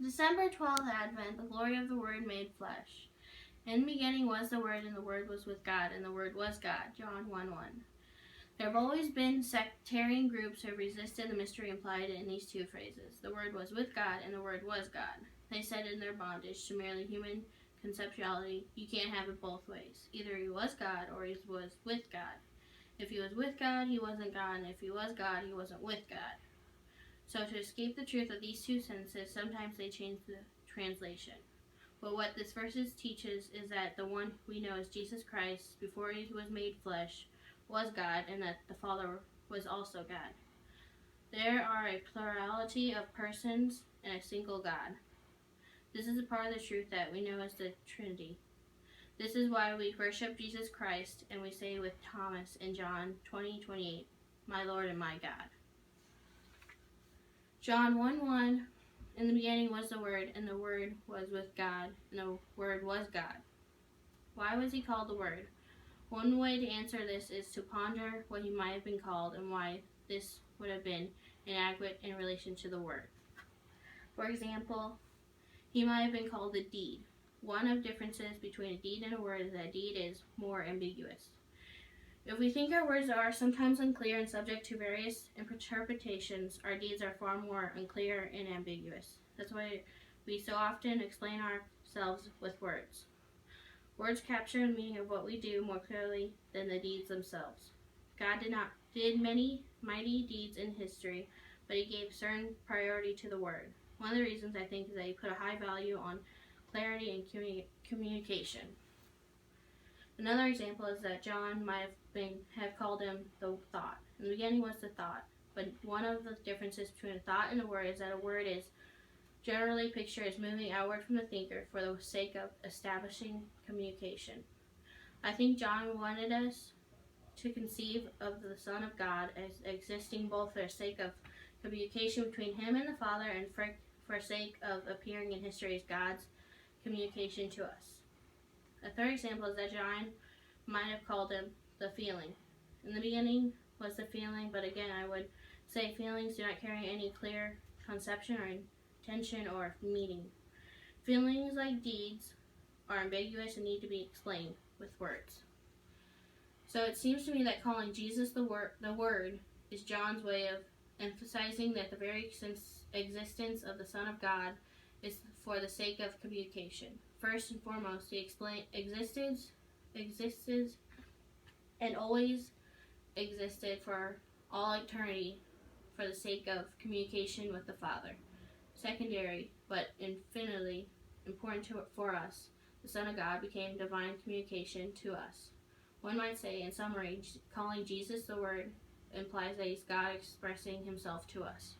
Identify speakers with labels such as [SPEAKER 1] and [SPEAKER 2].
[SPEAKER 1] December 12th Advent, the glory of the Word made flesh. In the beginning was the Word, and the Word was with God, and the Word was God. John 1:1. There have always been sectarian groups who have resisted the mystery implied in these two phrases. The Word was with God, and the Word was God. They said in their bondage to merely human conceptuality, you can't have it both ways. Either he was God or he was with God. If he was with God, he wasn't God, and if he was God, he wasn't with God. So to escape the truth of these two sentences, sometimes they change the translation. But what this verse teaches is that the one we know as Jesus Christ, before he was made flesh, was God, and that the Father was also God. There are a plurality of persons and a single God. This is a part of the truth that we know as the Trinity. This is why we worship Jesus Christ, and we say with Thomas in John 20:28, my Lord and my God. John 1:1, in the beginning was the Word, and the Word was with God, and the Word was God. Why was he called the Word? One way to answer this is to ponder what he might have been called and why this would have been inadequate in relation to the Word. For example, he might have been called a deed. One of the differences between a deed and a word is that a deed is more ambiguous. If we think our words are sometimes unclear and subject to various interpretations, our deeds are far more unclear and ambiguous. That's why we so often explain ourselves with words. Words capture the meaning of what we do more clearly than the deeds themselves. God did many mighty deeds in history, but he gave certain priority to the word. One of the reasons I think is that he put a high value on clarity and communication. Another example is that John might have called him the thought. In the beginning was the thought, but one of the differences between a thought and a word is that a word is generally pictured as moving outward from the thinker for the sake of establishing communication. I think John wanted us to conceive of the Son of God as existing both for the sake of communication between him and the Father and for sake of appearing in history as God's communication to us. A third example is that John might have called him the feeling. In the beginning was the feeling, but again I would say feelings do not carry any clear conception or intention or meaning. Feelings, like deeds, are ambiguous and need to be explained with words. So it seems to me that calling Jesus the Word is John's way of emphasizing that the very existence of the Son of God is for the sake of communication. First and foremost, he existed and always existed for all eternity for the sake of communication with the Father. Secondary, but infinitely important for us, the Son of God became divine communication to us. One might say, in summary, calling Jesus the Word implies that he's God expressing himself to us.